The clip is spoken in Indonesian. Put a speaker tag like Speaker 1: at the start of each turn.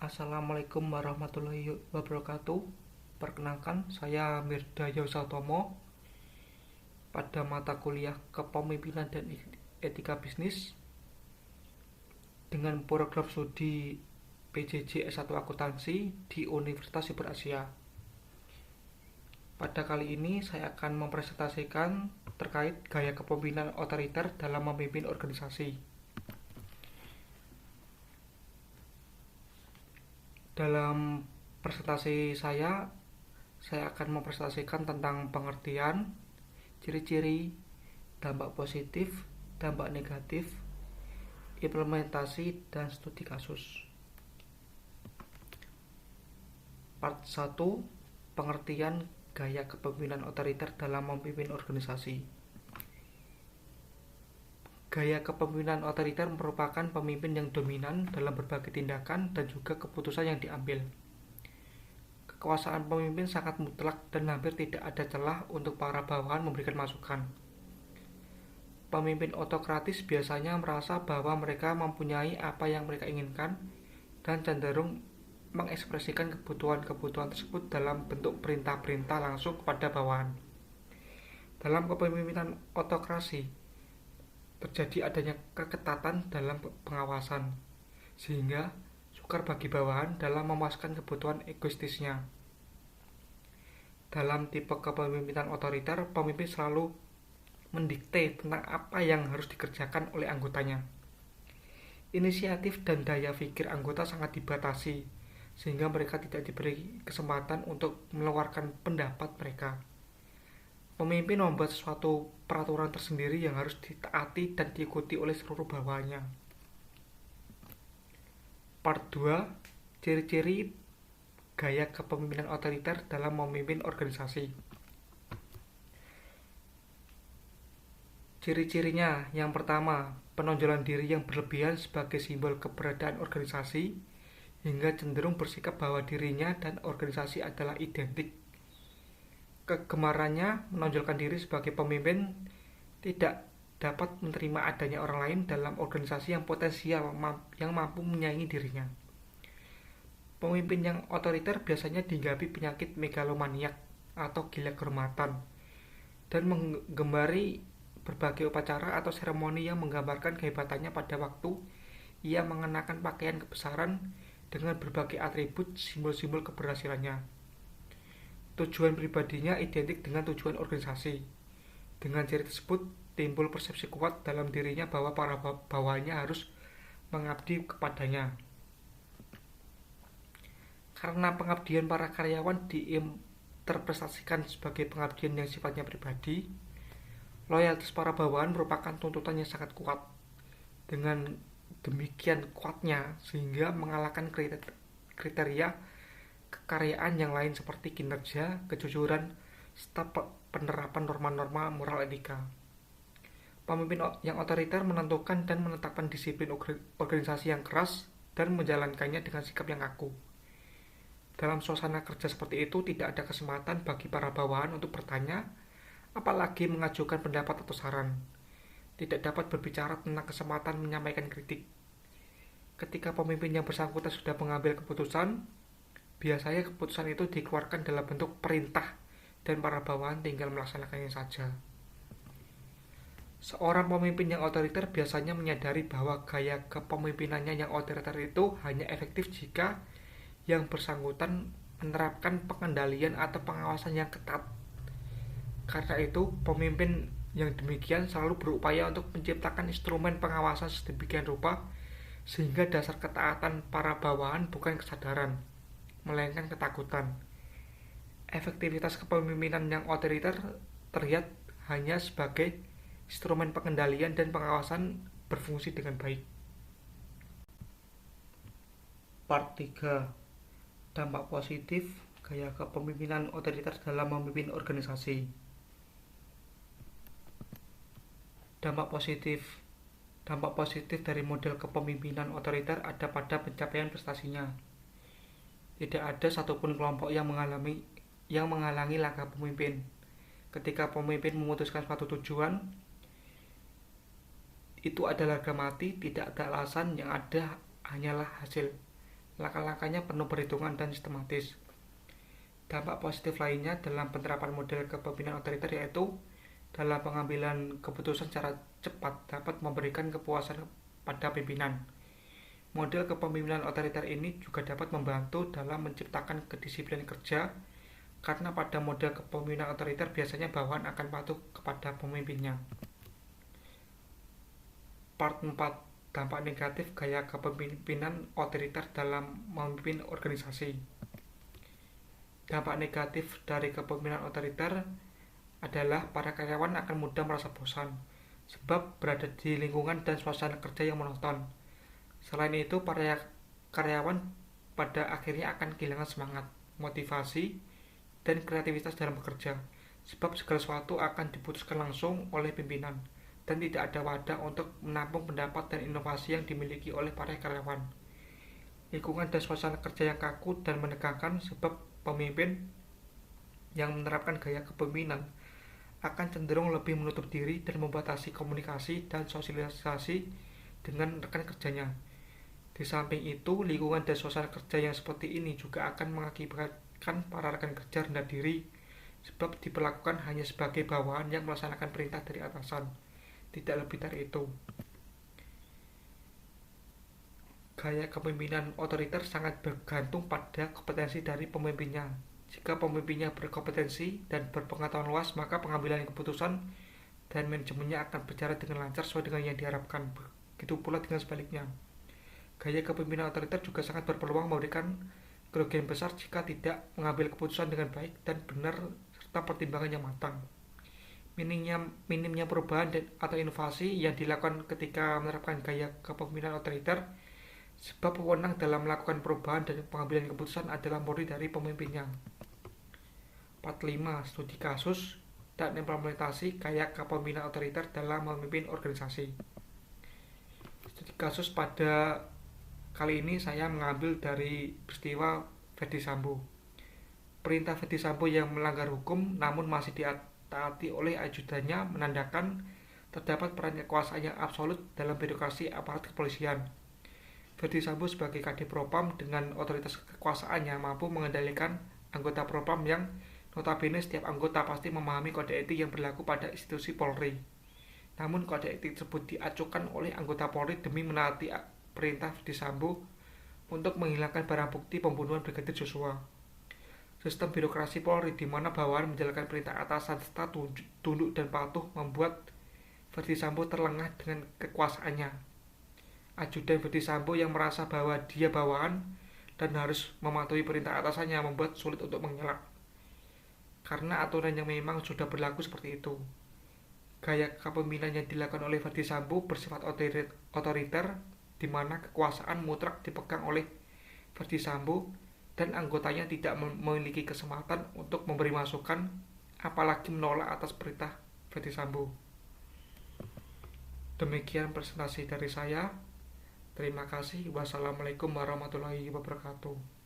Speaker 1: Assalamualaikum warahmatullahi wabarakatuh. Perkenalkan, saya Mirda Yosatomo. Pada mata kuliah Kepemimpinan dan Etika Bisnis dengan program studi PJJ S1 Akuntansi di Universitas Siber Asia. Pada kali ini saya akan mempresentasikan terkait gaya kepemimpinan otoriter dalam memimpin organisasi. Dalam presentasi saya akan mempresentasikan tentang pengertian, ciri-ciri, dampak positif, dampak negatif, implementasi, dan studi kasus. Part 1. Pengertian gaya kepemimpinan otoriter dalam memimpin organisasi. Gaya kepemimpinan otoriter merupakan pemimpin yang dominan dalam berbagai tindakan dan juga keputusan yang diambil. Kekuasaan pemimpin sangat mutlak dan hampir tidak ada celah untuk para bawahan memberikan masukan. Pemimpin otokratis biasanya merasa bahwa mereka mempunyai apa yang mereka inginkan dan cenderung mengekspresikan kebutuhan-kebutuhan tersebut dalam bentuk perintah-perintah langsung kepada bawahan. Dalam kepemimpinan otokrasi, terjadi adanya keketatan dalam pengawasan, sehingga sukar bagi bawahan dalam memuaskan kebutuhan egoistisnya. Dalam tipe kepemimpinan otoriter, pemimpin selalu mendikte tentang apa yang harus dikerjakan oleh anggotanya. Inisiatif dan daya pikir anggota sangat dibatasi, sehingga mereka tidak diberi kesempatan untuk mengeluarkan pendapat mereka. Pemimpin membuat suatu peraturan tersendiri yang harus ditaati dan diikuti oleh seluruh bawahannya. Part 2. Ciri-ciri gaya kepemimpinan otoriter dalam memimpin organisasi. Ciri-cirinya, yang pertama, penonjolan diri yang berlebihan sebagai simbol keberadaan organisasi, hingga cenderung bersikap bahwa dirinya dan organisasi adalah identik. Kegemarannya menonjolkan diri sebagai pemimpin tidak dapat menerima adanya orang lain dalam organisasi yang potensial yang mampu menyaingi dirinya. Pemimpin yang otoriter biasanya dihinggapi penyakit megalomaniak atau gila kehormatan dan menggemari berbagai upacara atau seremoni yang menggambarkan kehebatannya pada waktu ia mengenakan pakaian kebesaran dengan berbagai atribut simbol-simbol keberhasilannya. Tujuan pribadinya identik dengan tujuan organisasi. Dengan ciri tersebut, timbul persepsi kuat dalam dirinya bahwa para bawahannya harus mengabdi kepadanya. Karena pengabdian para karyawan diinterpretasikan sebagai pengabdian yang sifatnya pribadi, loyalitas para bawahan merupakan tuntutan yang sangat kuat. Dengan demikian kuatnya, sehingga mengalahkan kriteria kekaryaan yang lain seperti kinerja, kejujuran, serta penerapan norma-norma moral etika. Pemimpin yang otoriter menentukan dan menetapkan disiplin organisasi yang keras dan menjalankannya dengan sikap yang kaku. Dalam suasana kerja seperti itu, tidak ada kesempatan bagi para bawahan untuk bertanya, apalagi mengajukan pendapat atau saran. Tidak dapat berbicara tentang kesempatan menyampaikan kritik. Ketika pemimpin yang bersangkutan sudah mengambil keputusan, biasanya keputusan itu dikeluarkan dalam bentuk perintah dan para bawahan tinggal melaksanakannya saja. Seorang pemimpin yang otoriter biasanya menyadari bahwa gaya kepemimpinannya yang otoriter itu hanya efektif jika yang bersangkutan menerapkan pengendalian atau pengawasan yang ketat. Karena itu, pemimpin yang demikian selalu berupaya untuk menciptakan instrumen pengawasan sedemikian rupa sehingga dasar ketaatan para bawahan bukan kesadaran, melainkan ketakutan. Efektivitas kepemimpinan yang otoriter terlihat hanya sebagai instrumen pengendalian dan pengawasan berfungsi dengan baik. Part 3. Dampak positif gaya kepemimpinan otoriter dalam memimpin organisasi. Dampak positif dari model kepemimpinan otoriter ada pada pencapaian prestasinya. Tidak ada satupun kelompok yang menghalangi langkah pemimpin. Ketika pemimpin memutuskan suatu tujuan, itu adalah harga mati, tidak ada alasan, yang ada hanyalah hasil. Langkah-langkahnya penuh perhitungan dan sistematis. Dampak positif lainnya dalam penerapan model kepemimpinan otoriter yaitu dalam pengambilan keputusan secara cepat dapat memberikan kepuasan pada pimpinan. Model kepemimpinan otoriter ini juga dapat membantu dalam menciptakan kedisiplinan kerja karena pada model kepemimpinan otoriter biasanya bawahan akan patuh kepada pemimpinnya. Part 4. Dampak negatif gaya kepemimpinan otoriter dalam memimpin organisasi. Dampak negatif dari kepemimpinan otoriter adalah para karyawan akan mudah merasa bosan, sebab berada di lingkungan dan suasana kerja yang monoton. Selain itu, para karyawan pada akhirnya akan kehilangan semangat, motivasi, dan kreativitas dalam bekerja, sebab segala sesuatu akan diputuskan langsung oleh pimpinan, dan tidak ada wadah untuk menampung pendapat dan inovasi yang dimiliki oleh para karyawan. Lingkungan dan suasana kerja yang kaku dan menegangkan sebab pemimpin yang menerapkan gaya kepemimpinan akan cenderung lebih menutup diri dan membatasi komunikasi dan sosialisasi dengan rekan kerjanya. Di samping itu, lingkungan dan suasana kerja yang seperti ini juga akan mengakibatkan para rekan kerja rendah diri sebab diperlakukan hanya sebagai bawahan yang melaksanakan perintah dari atasan, tidak lebih dari itu. Gaya kepemimpinan otoriter sangat bergantung pada kompetensi dari pemimpinnya. Jika pemimpinnya berkompetensi dan berpengetahuan luas, maka pengambilan keputusan dan manajemennya akan berjalan dengan lancar sesuai dengan yang diharapkan. Begitu pula dengan sebaliknya. Gaya kepemimpinan otoriter juga sangat berpeluang memberikan kerugian besar jika tidak mengambil keputusan dengan baik dan benar serta pertimbangan yang matang. Minimnya perubahan atau inovasi yang dilakukan ketika menerapkan gaya kepemimpinan otoriter, sebab wewenang dalam melakukan perubahan dan pengambilan keputusan adalah murni dari pemimpinnya. Part 5. Studi kasus dan implementasi gaya kepemimpinan otoriter dalam memimpin organisasi. Studi kasus pada kali ini saya mengambil dari peristiwa Ferdy Sambo. Perintah Ferdy Sambo yang melanggar hukum namun masih ditaati oleh ajudannya menandakan terdapat peran kekuasaan yang absolut dalam birokrasi aparat kepolisian. Ferdy Sambo sebagai Kadif Propam dengan otoritas kekuasaannya mampu mengendalikan anggota Propam yang notabene setiap anggota pasti memahami kode etik yang berlaku pada institusi Polri. Namun kode etik tersebut diacuhkan oleh anggota Polri demi menaati perintah Ferdy Sambo untuk menghilangkan barang bukti pembunuhan Brigadir Joshua. Sistem birokrasi Polri di mana bawahan menjalankan perintah atasan serta tunduk dan patuh membuat Ferdy Sambo terlengah dengan kekuasaannya. Ajudan Ferdy Sambo yang merasa bahwa dia bawahan dan harus mematuhi perintah atasannya membuat sulit untuk mengelak, karena aturan yang memang sudah berlaku seperti itu. Gaya kepemimpinan yang dilakukan oleh Ferdy Sambo bersifat otoriter, di mana kekuasaan mutlak dipegang oleh Ferdy Sambo dan anggotanya tidak memiliki kesempatan untuk memberi masukan, apalagi menolak atas perintah Ferdy Sambo. Demikian presentasi dari saya. Terima kasih. Wassalamualaikum warahmatullahi wabarakatuh.